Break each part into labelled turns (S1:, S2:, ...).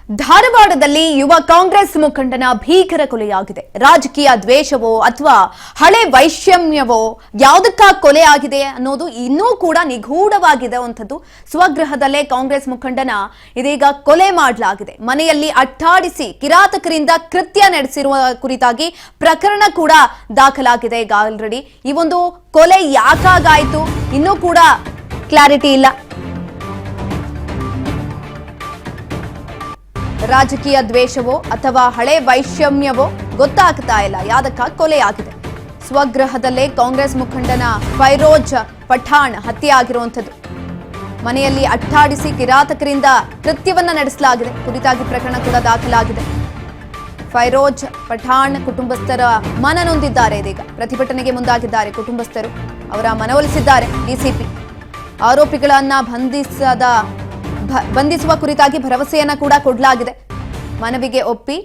S1: ಧಾರವಾಡದಲ್ಲಿ ಯುವ ಕಾಂಗ್ರೆಸ್ ಮುಖಂಡನ ಭೀಕರ ಕೊಲೆಯಾಗಿದೆ. ರಾಜಕೀಯ ದ್ವೇಷವೋ ಅಥವಾ ಹಳೆ ವೈಷಮ್ಯವೋ ಯಾವುದಕ್ಕಾಗಿ ಕೊಲೆಯಾಗಿದೆ ಅನ್ನೋದು ಇನ್ನೂ ಕೂಡ ನಿಗೂಢವಾಗಿದೆ ಅಂತದ್ದು. ಸ್ವಗೃಹದಲ್ಲೇ ಕಾಂಗ್ರೆಸ್ ಮುಖಂಡನ ಇದೀಗ ಕೊಲೆ ಮಾಡಲಾಗಿದೆ. ಮನೆಯಲ್ಲಿ ಅಟ್ಟಾಡಿಸಿ ಕಿರಾತಕರಿಂದ ಕೃತ್ಯ ನಡೆಸಿರುವ ಕುರಿತಾಗಿ ಪ್ರಕರಣ ಕೂಡ ದಾಖಲಾಗಿದೆ ಈಗ ಆಲ್ರೆಡಿ. ಈ ಒಂದು ಕೊಲೆ ಯಾಕಾಗಾಯಿತು ಇನ್ನೂ ಕೂಡ ಕ್ಲಾರಿಟಿ ಇಲ್ಲ. ರಾಜಕೀಯ ದ್ವೇಷವೋ ಅಥವಾ ಹಳೆ ವೈಷಮ್ಯವೋ ಗೊತ್ತಾಗ್ತಾ ಇಲ್ಲ ಯಾವುದಕ್ಕಾಗಿ ಕೊಲೆಯಾಗಿದೆ. ಸ್ವಗೃಹದಲ್ಲೇ ಕಾಂಗ್ರೆಸ್ ಮುಖಂಡನ ಫೈರೋಜ್ ಪಠಾಣ್ ಹತ್ಯೆ ಆಗಿರುವಂಥದ್ದು. ಮನೆಯಲ್ಲಿ ಅಟ್ಟಾಡಿಸಿ ಕಿರಾತಕರಿಂದ ಕೃತ್ಯವನ್ನ ನಡೆಸಲಾಗಿದೆ. ಕುರಿತಾಗಿ ಪ್ರಕರಣ ಕೂಡ ದಾಖಲಾಗಿದೆ. ಫೈರೋಜ್ ಪಠಾಣ್ ಕುಟುಂಬಸ್ಥರ ಮನನೊಂದಿದ್ದಾರೆ. ಇದೀಗ ಪ್ರತಿಭಟನೆಗೆ ಮುಂದಾಗಿದ್ದಾರೆ ಕುಟುಂಬಸ್ಥರು. ಅವರ ಮನವೊಲಿಸಿದ್ದಾರೆ ಡಿಸಿಪಿ. ಆರೋಪಿಗಳನ್ನ ಬಂಧಿಸುವ ಕುರಿತಾಗಿ ಭರವಸೆಯನ್ನ ಕೂಡ ಕೊಡಲಾಗಿದೆ. ಮನವಿಗೆ ಒಪ್ಪಿ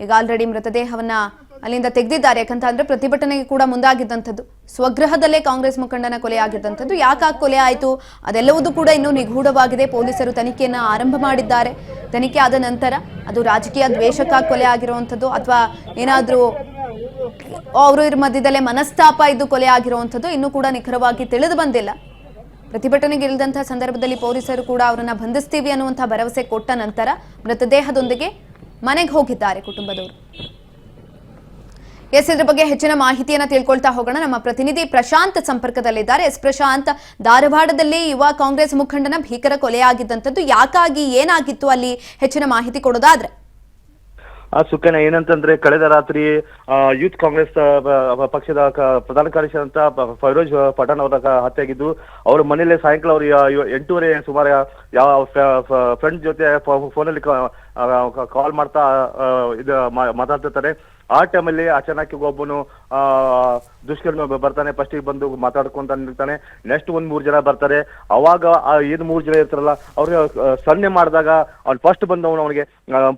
S1: ಈಗ ಆಲ್ರೆಡಿ ಮೃತದೇಹವನ್ನ ಅಲ್ಲಿಂದ ತೆಗೆದಿದ್ದಾರೆ. ಯಾಕಂತಂದ್ರೆ ಪ್ರತಿಭಟನೆಗೆ ಕೂಡ ಮುಂದಾಗಿದ್ದಂಥದ್ದು. ಸ್ವಗೃಹದಲ್ಲೇ ಕಾಂಗ್ರೆಸ್ ಮುಖಂಡನ ಕೊಲೆಯಾಗಿದ್ದಂಥದ್ದು. ಯಾಕಾಗಿ ಕೊಲೆ ಆಯಿತು ಅದೆಲ್ಲವೂ ಕೂಡ ಇನ್ನೂ ನಿಗೂಢವಾಗಿದೆ. ಪೊಲೀಸರು ತನಿಖೆಯನ್ನ ಆರಂಭ ಮಾಡಿದ್ದಾರೆ. ತನಿಖೆ ಆದ ನಂತರ ಅದು ರಾಜಕೀಯ ದ್ವೇಷಕ್ಕಾಗಿ ಕೊಲೆ ಆಗಿರುವಂಥದ್ದು ಅಥವಾ ಏನಾದ್ರೂ ಅವರ ಮಧ್ಯದಲ್ಲೇ ಮನಸ್ತಾಪ ಇದ್ದು ಕೊಲೆ ಆಗಿರುವಂಥದ್ದು ಇನ್ನೂ ಕೂಡ ನಿಖರವಾಗಿ ತಿಳಿದು ಬಂದಿಲ್ಲ. ಪ್ರತಿಭಟನೆಗೆ ಇಳಿದಂತಹ ಸಂದರ್ಭದಲ್ಲಿ ಪೊಲೀಸರು ಕೂಡ ಅವರನ್ನ ಬಂಧಿಸ್ತೀವಿ ಅನ್ನುವಂತಹ ಭರವಸೆ ಕೊಟ್ಟ ನಂತರ ಮೃತದೇಹದೊಂದಿಗೆ ಮನೆಗೆ ಹೋಗಿದ್ದಾರೆ ಕುಟುಂಬದವರು. ಇದ್ರ ಬಗ್ಗೆ ಹೆಚ್ಚಿನ ಮಾಹಿತಿಯನ್ನ ತಿಳ್ಕೊಳ್ತಾ ಹೋಗೋಣ. ನಮ್ಮ ಪ್ರತಿನಿಧಿ ಪ್ರಶಾಂತ್ ಸಂಪರ್ಕದಲ್ಲಿದ್ದಾರೆ. ಪ್ರಶಾಂತ್, ಧಾರವಾಡದಲ್ಲಿ ಯುವ ಕಾಂಗ್ರೆಸ್ ಮುಖಂಡನ ಭೀಕರ ಕೊಲೆಯಾಗಿದ್ದಂಥದ್ದು ಯಾಕಾಗಿ, ಏನಾಗಿತ್ತು ಅಲ್ಲಿ, ಹೆಚ್ಚಿನ ಮಾಹಿತಿ ಕೊಡೋದಾದ್ರೆ?
S2: ಸುಖನ ಏನಂತಂದ್ರೆ ಕಳೆದ ರಾತ್ರಿ ಯೂತ್ ಕಾಂಗ್ರೆಸ್ ಪಕ್ಷದ ಪ್ರಧಾನ ಕಾರ್ಯದರ್ಶಿ ಅಂತ ಫೈರೋಜ್ ಪಠಾಣ್ ಅವರ ಹತ್ಯೆಯಾಗಿದ್ದು, ಅವ್ರ ಮನೇಲಿ ಸಾಯಂಕಾಲ ಅವರು 8:30 ಸುಮಾರು ಯಾವ ಫ್ರೆಂಡ್ ಜೊತೆ ಫೋನಲ್ಲಿ ಕಾಲ್ ಮಾಡ್ತಾ ಮಾತಾಡ್ತಿರ್ತಾರೆ. ಆ ಟೈಮಲ್ಲಿ ಅಚಾನಕ್ ಒಬ್ಬನು ದುಷ್ಕರ್ಮಿ ಬರ್ತಾನೆ. ಫಸ್ಟಿಗೆ ಬಂದು ಮಾತಾಡ್ಕೊಂತ ನಿಲ್ತಾನೆ. ನೆಕ್ಸ್ಟ್ 3 ಜನ ಬರ್ತಾರೆ. ಅವಾಗ ಏನು 3 ಜನ ಇರ್ತಾರಲ್ಲ ಅವ್ರಿಗೆ ಸನ್ನೆ ಮಾಡಿದಾಗ ಅವ್ನು ಫಸ್ಟ್ ಬಂದವನು ಅವನಿಗೆ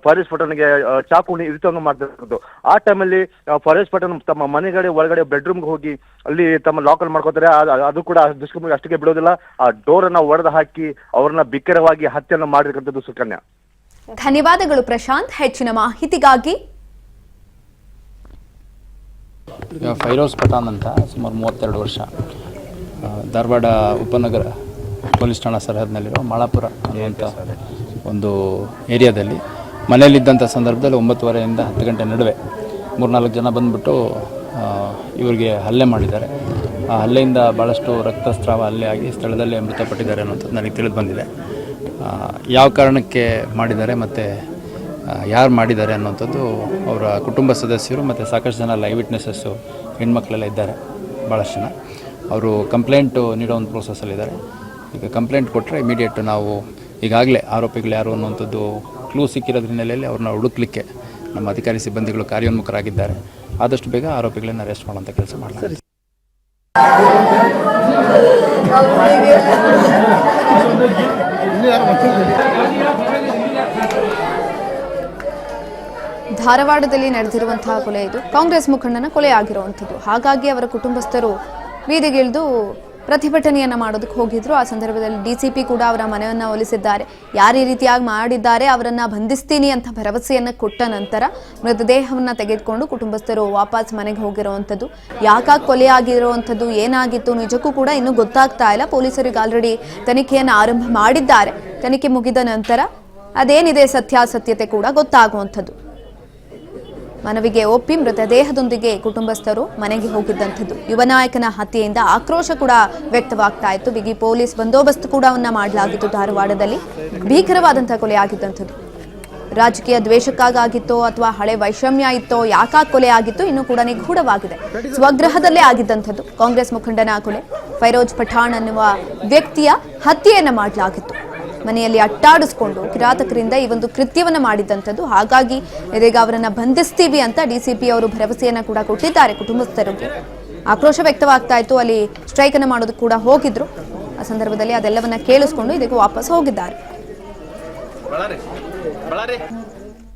S2: ಫೈರೋಜ್ ಪಠಾಣ್ಗೆ ಚಾಕು ಇರಿತಂಗ ಮಾಡ್ತಿರೋದು. ಆ ಟೈಮಲ್ಲಿ ಫೈರೋಜ್ ಪಠಾಣ್ ತಮ್ಮ ಮನೆಗಡೆ ಒಳಗಡೆ ಬೆಡ್ರೂಮ್ಗೆ ಹೋಗಿ ಅಲ್ಲಿ ತಮ್ಮ ಲಾಕಲ್ ಮಾಡ್ಕೋತಾರೆ. ಅದು ಕೂಡ ದುಷ್ಕರ್ಮಿಗೆ ಅಷ್ಟಕ್ಕೆ ಬಿಡೋದಿಲ್ಲ. ಆ ಡೋರ್ ಅನ್ನ ಒಡೆದು ಹಾಕಿ ಅವ್ರನ್ನ ಬಿಕ್ಕರವಾಗಿ ಹತ್ಯೆಯನ್ನು ಮಾಡಿರ್ತಕ್ಕಂಥದ್ದು. ಸುಕನ್ಯಾ,
S1: ಧನ್ಯವಾದಗಳು ಪ್ರಶಾಂತ್ ಹೆಚ್ಚಿನ ಮಾಹಿತಿಗಾಗಿ.
S3: ಫೈರೋಜ್ ಪಠಾಣ್ ಅಂತ ಸುಮಾರು 32 ವರ್ಷ ಧಾರವಾಡ ಉಪನಗರ ಪೊಲೀಸ್ ಠಾಣಾ ಸರಹದ್ನಲ್ಲಿರೋ ಮಾಳಾಪುರ ಅನ್ನುವಂಥ ಒಂದು ಏರಿಯಾದಲ್ಲಿ ಮನೆಯಲ್ಲಿದ್ದಂಥ ಸಂದರ್ಭದಲ್ಲಿ 9:30ಯಿಂದ 10 ಗಂಟೆ ನಡುವೆ 3-4 ಜನ ಬಂದುಬಿಟ್ಟು ಇವರಿಗೆ ಹಲ್ಲೆ ಮಾಡಿದ್ದಾರೆ. ಆ ಹಲ್ಲೆಯಿಂದ ಭಾಳಷ್ಟು ರಕ್ತಸ್ರಾವ ಹಲ್ಲೆ ಆಗಿ ಸ್ಥಳದಲ್ಲೇ ಮೃತಪಟ್ಟಿದ್ದಾರೆ ಅನ್ನೋಂಥದ್ದು ನನಗೆ ತಿಳಿದು ಬಂದಿದೆ. ಯಾವ ಕಾರಣಕ್ಕೆ ಮಾಡಿದ್ದಾರೆ ಮತ್ತು ಯಾರು ಮಾಡಿದ್ದಾರೆ ಅನ್ನೋಂಥದ್ದು ಅವರ ಕುಟುಂಬ ಸದಸ್ಯರು ಮತ್ತು ಸಾಕಷ್ಟು ಜನ ಲೈವ್ ವಿಟ್ನೆಸಸ್ಸು ಹೆಣ್ಮಕ್ಳೆಲ್ಲ ಇದ್ದಾರೆ. ಭಾಳಷ್ಟು ಜನ ಅವರು ಕಂಪ್ಲೇಂಟು ನೀಡೋ ಒಂದು ಪ್ರೋಸೆಸ್ಸಲ್ಲಿದ್ದಾರೆ. ಈಗ ಕಂಪ್ಲೇಂಟ್ ಕೊಟ್ಟರೆ ಇಮಿಡಿಯೇಟ್ ನಾವು ಈಗಾಗಲೇ ಆರೋಪಿಗಳು ಯಾರು ಅನ್ನುವಂಥದ್ದು ಕ್ಲೂ ಸಿಕ್ಕಿರೋದ್ರ ಹಿನ್ನೆಲೆಯಲ್ಲಿ ಅವ್ರನ್ನ ಹುಡುಕ್ಲಿಕ್ಕೆ ನಮ್ಮ ಅಧಿಕಾರಿ ಸಿಬ್ಬಂದಿಗಳು ಕಾರ್ಯೋನ್ಮುಖರಾಗಿದ್ದಾರೆ. ಆದಷ್ಟು ಬೇಗ ಆರೋಪಿಗಳನ್ನು ಅರೆಸ್ಟ್ ಮಾಡುವಂಥ ಕೆಲಸ ಮಾಡಲಾಗಿದೆ.
S1: ಧಾರವಾಡದಲ್ಲಿ ನಡೆದಿರುವಂತಹ ಕೊಲೆ ಇದು. ಕಾಂಗ್ರೆಸ್ ಮುಖಂಡನ ಕೊಲೆ ಆಗಿರುವಂಥದ್ದು. ಹಾಗಾಗಿ ಅವರ ಕುಟುಂಬಸ್ಥರು ಬೀದಿಗಿಳಿದು ಪ್ರತಿಭಟನೆಯನ್ನ ಮಾಡೋದಕ್ಕೆ ಹೋಗಿದ್ರು. ಆ ಸಂದರ್ಭದಲ್ಲಿ ಡಿಸಿಪಿ ಕೂಡ ಅವರ ಮನೆಯನ್ನ ಒಲಿಸಿದ್ದಾರೆ. ಯಾರು ಈ ರೀತಿಯಾಗಿ ಮಾಡಿದ್ದಾರೆ ಅವರನ್ನ ಬಂಧಿಸ್ತೀನಿ ಅಂತ ಭರವಸೆಯನ್ನ ಕೊಟ್ಟ ನಂತರ ಮೃತದೇಹವನ್ನ ತೆಗೆದುಕೊಂಡು ಕುಟುಂಬಸ್ಥರು ವಾಪಸ್ ಮನೆಗೆ ಹೋಗಿರುವಂಥದ್ದು. ಯಾಕಾಗಿ ಕೊಲೆ ಆಗಿರುವಂಥದ್ದು, ಏನಾಗಿತ್ತು ನಿಜಕ್ಕೂ ಕೂಡ ಇನ್ನೂ ಗೊತ್ತಾಗ್ತಾ ಇಲ್ಲ. ಪೊಲೀಸರಿಗೆ ಆಲ್ರೆಡಿ ತನಿಖೆಯನ್ನು ಆರಂಭ ಮಾಡಿದ್ದಾರೆ. ತನಿಖೆ ಮುಗಿದ ನಂತರ ಅದೇನಿದೆ ಸತ್ಯಾಸತ್ಯತೆ ಕೂಡ ಗೊತ್ತಾಗುವಂಥದ್ದು. ಮನವಿಗೆ ಒಪ್ಪಿ ಮೃತದೇಹದೊಂದಿಗೆ ಕುಟುಂಬಸ್ಥರು ಮನೆಗೆ ಹೋಗಿದ್ದಂಥದ್ದು. ಯುವ ನಾಯಕನ ಹತ್ಯೆಯಿಂದ ಆಕ್ರೋಶ ಕೂಡ ವ್ಯಕ್ತವಾಗ್ತಾ ಇತ್ತು. ಬಿಗಿ ಪೊಲೀಸ್ ಬಂದೋಬಸ್ತ್ ಕೂಡ ಮಾಡಲಾಗಿತ್ತು. ಧಾರವಾಡದಲ್ಲಿ ಭೀಕರವಾದಂತಹ ಕೊಲೆ ಆಗಿದ್ದಂಥದ್ದು. ರಾಜಕೀಯ ದ್ವೇಷಕ್ಕಾಗಿತ್ತೋ ಅಥವಾ ಹಳೆ ವೈಷಮ್ಯ ಇತ್ತೋ, ಯಾಕಾಗಿ ಕೊಲೆ ಆಗಿತ್ತು ಇನ್ನೂ ಕೂಡ ನಿಗೂಢವಾಗಿದೆ. ಸ್ವಗೃಹದಲ್ಲೇ ಆಗಿದ್ದಂಥದ್ದು ಕಾಂಗ್ರೆಸ್ ಮುಖಂಡನ ಕೊಲೆ. ಫೈರೋಜ್ ಪಠಾಣ್ ಅನ್ನುವ ವ್ಯಕ್ತಿಯ ಹತ್ಯೆಯನ್ನ ಮಾಡಲಾಗಿತ್ತು. ಮನೆಯಲ್ಲಿ ಅಟ್ಟಾಡಿಸ್ಕೊಂಡು ಕಿರಾತಕರಿಂದ ಈ ಒಂದು ಕೃತ್ಯವನ್ನ ಮಾಡಿದ್ದಂಥದ್ದು. ಹಾಗಾಗಿ ಇದೀಗ ಅವರನ್ನ ಬಂಧಿಸ್ತೀವಿ ಅಂತ ಡಿಸಿಪಿ ಅವರು ಭರವಸೆಯನ್ನ ಕೂಡ ಕೊಟ್ಟಿದ್ದಾರೆ ಕುಟುಂಬಸ್ಥರಿಗೆ. ಆಕ್ರೋಶ ವ್ಯಕ್ತವಾಗ್ತಾ ಇತ್ತು. ಅಲ್ಲಿ ಸ್ಟ್ರೈಕ್ ಅನ್ನು ಮಾಡೋದಕ್ಕೆ ಕೂಡ ಹೋಗಿದ್ರು. ಆ ಸಂದರ್ಭದಲ್ಲಿ ಅದೆಲ್ಲವನ್ನ ಕೇಳಿಸ್ಕೊಂಡು ಇದಕ್ಕೆ ವಾಪಸ್ ಹೋಗಿದ್ದಾರೆ.